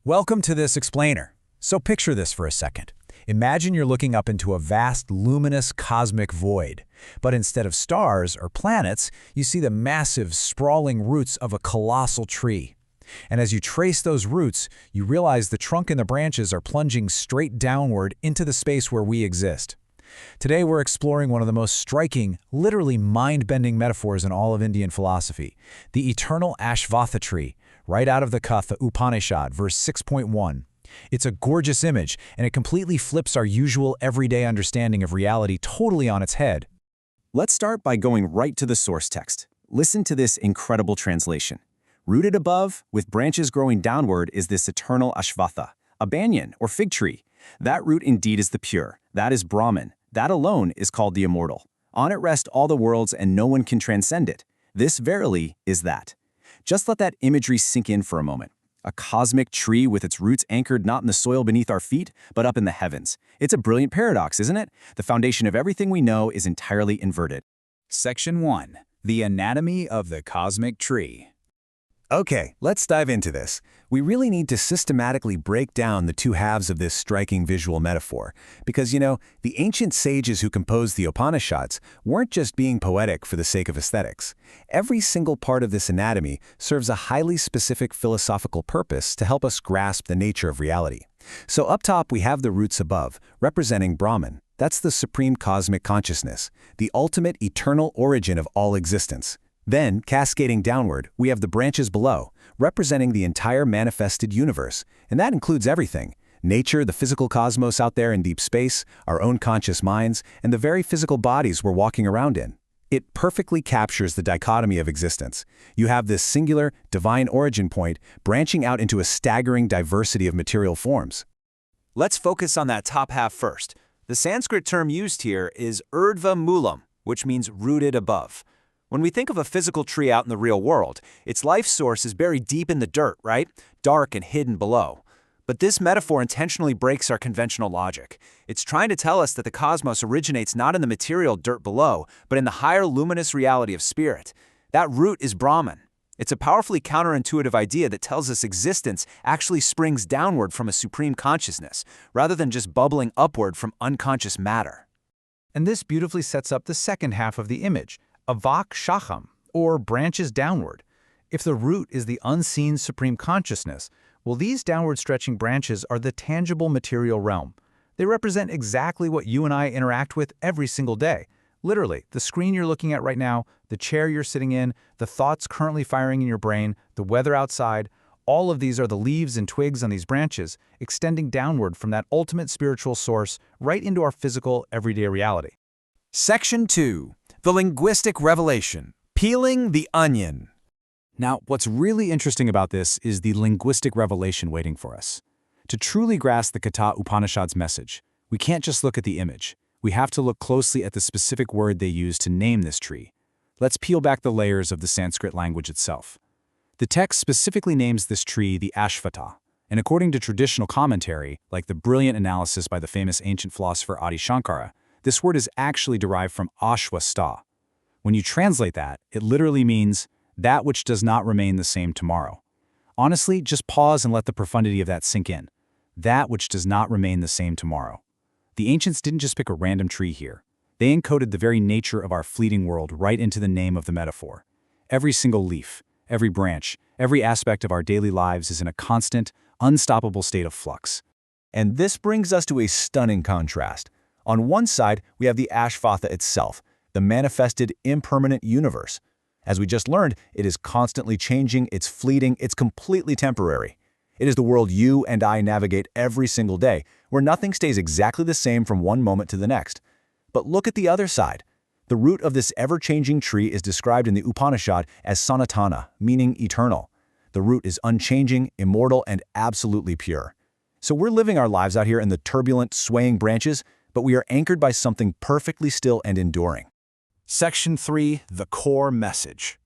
Welcome to this explainer. So picture this for a second. Imagine you're looking up into a vast, luminous cosmic void. But instead of stars or planets, you see the massive, sprawling roots of a colossal tree. And as you trace those roots, you realize the trunk and the branches are plunging straight downward into the space where we exist. Today we're exploring one of the most striking, literally mind-bending metaphors in all of Indian philosophy, the eternal Ashvatha tree, right out of the Katha Upanishad, verse 6.1. It's a gorgeous image, and it completely flips our usual everyday understanding of reality totally on its head. Let's start by going right to the source text. Listen to this incredible translation. Rooted above, with branches growing downward, is this eternal Ashvatha, a banyan or fig tree. That root indeed is the pure. That is Brahman. That alone is called the immortal. On it rest all the worlds, and no one can transcend it. This verily is that. Just let that imagery sink in for a moment. A cosmic tree with its roots anchored not in the soil beneath our feet, but up in the heavens. It's a brilliant paradox, isn't it? The foundation of everything we know is entirely inverted. Section 1. The Anatomy of the Cosmic Tree. Okay, let's dive into this. We really need to systematically break down the two halves of this striking visual metaphor. Because, the ancient sages who composed the Upanishads weren't just being poetic for the sake of aesthetics. Every single part of this anatomy serves a highly specific philosophical purpose to help us grasp the nature of reality. So up top we have the roots above, representing Brahman. That's the supreme cosmic consciousness, the ultimate eternal origin of all existence. Then, cascading downward, we have the branches below, representing the entire manifested universe, and that includes everything: nature, the physical cosmos out there in deep space, our own conscious minds, and the very physical bodies we're walking around in. It perfectly captures the dichotomy of existence. You have this singular, divine origin point branching out into a staggering diversity of material forms. Let's focus on that top half first. The Sanskrit term used here is urdhva moolam, which means rooted above. When we think of a physical tree out in the real world, its life source is buried deep in the dirt, right? Dark and hidden below. But this metaphor intentionally breaks our conventional logic. It's trying to tell us that the cosmos originates not in the material dirt below, but in the higher luminous reality of spirit. That root is Brahman. It's a powerfully counterintuitive idea that tells us existence actually springs downward from a supreme consciousness, rather than just bubbling upward from unconscious matter. And this beautifully sets up the second half of the image, avak shacham, or branches downward. If the root is the unseen supreme consciousness, well, these downward stretching branches are the tangible material realm. They represent exactly what you and I interact with every single day. Literally, the screen you're looking at right now, the chair you're sitting in, the thoughts currently firing in your brain, the weather outside, all of these are the leaves and twigs on these branches, extending downward from that ultimate spiritual source right into our physical, everyday reality. Section 2. The Linguistic Revelation. Peeling the Onion. Now, what's really interesting about this is the linguistic revelation waiting for us. To truly grasp the Katha Upanishad's message, we can't just look at the image. We have to look closely at the specific word they use to name this tree. Let's peel back the layers of the Sanskrit language itself. The text specifically names this tree the Ashvatha, and according to traditional commentary, like the brilliant analysis by the famous ancient philosopher Adi Shankara, this word is actually derived from ashwasta. When you translate that, it literally means that which does not remain the same tomorrow. Honestly, just pause and let the profundity of that sink in. That which does not remain the same tomorrow. The ancients didn't just pick a random tree here. They encoded the very nature of our fleeting world right into the name of the metaphor. Every single leaf, every branch, every aspect of our daily lives is in a constant, unstoppable state of flux. And this brings us to a stunning contrast. On one side, we have the Ashvatha itself, the manifested, impermanent universe. As we just learned, it is constantly changing, it's fleeting, it's completely temporary. It is the world you and I navigate every single day, where nothing stays exactly the same from one moment to the next. But look at the other side. The root of this ever-changing tree is described in the Upanishad as sanatana, meaning eternal. The root is unchanging, immortal, and absolutely pure. So we're living our lives out here in the turbulent, swaying branches, but we are anchored by something perfectly still and enduring. Section 3. The Core Message.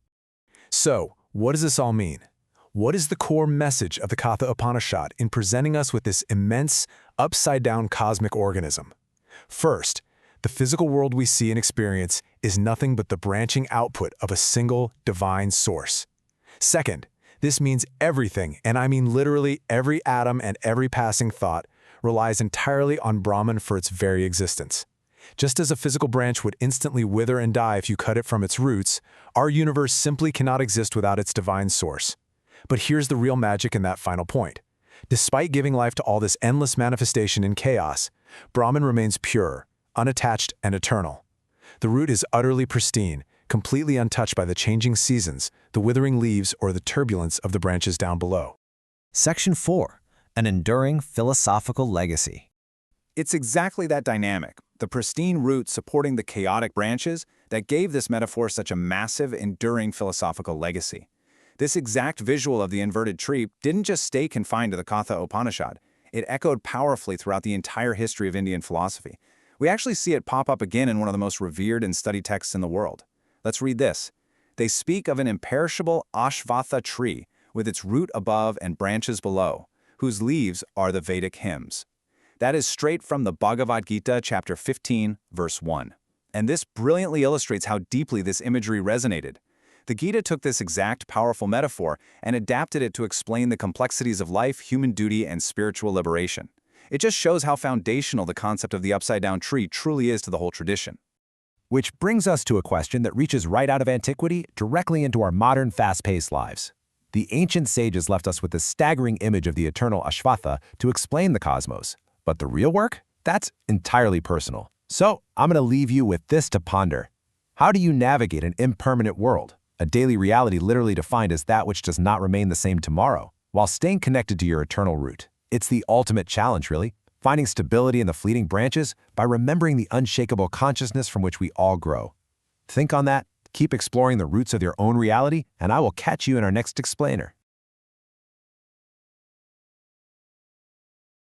So, what does this all mean? What is the core message of the Katha Upanishad in presenting us with this immense, upside-down cosmic organism? First, the physical world we see and experience is nothing but the branching output of a single divine source. Second, This means everything, and I mean literally every atom and every passing thought, relies entirely on Brahman for its very existence. Just as a physical branch would instantly wither and die if you cut it from its roots, our universe simply cannot exist without its divine source. But here's the real magic in that final point. Despite giving life to all this endless manifestation in chaos, Brahman remains pure, unattached, and eternal. The root is utterly pristine, completely untouched by the changing seasons, the withering leaves, or the turbulence of the branches down below. Section 4. An enduring philosophical legacy. It's exactly that dynamic, the pristine root supporting the chaotic branches, that gave this metaphor such a massive, enduring philosophical legacy. This exact visual of the inverted tree didn't just stay confined to the Katha Upanishad. It echoed powerfully throughout the entire history of Indian philosophy. We actually see it pop up again in one of the most revered and studied texts in the world. Let's read this. They speak of an imperishable Ashvatha tree with its root above and branches below, whose leaves are the Vedic hymns. That is straight from the Bhagavad Gita, chapter 15, verse 1. And this brilliantly illustrates how deeply this imagery resonated. The Gita took this exact powerful metaphor and adapted it to explain the complexities of life, human duty, and spiritual liberation. It just shows how foundational the concept of the upside-down tree truly is to the whole tradition. Which brings us to a question that reaches right out of antiquity directly into our modern fast-paced lives. The ancient sages left us with this staggering image of the eternal Ashvatha to explain the cosmos. But the real work? That's entirely personal. So I'm going to leave you with this to ponder. How do you navigate an impermanent world, a daily reality literally defined as that which does not remain the same tomorrow, while staying connected to your eternal root? It's the ultimate challenge, really, finding stability in the fleeting branches by remembering the unshakable consciousness from which we all grow. Think on that, keep exploring the roots of your own reality, and I will catch you in our next explainer.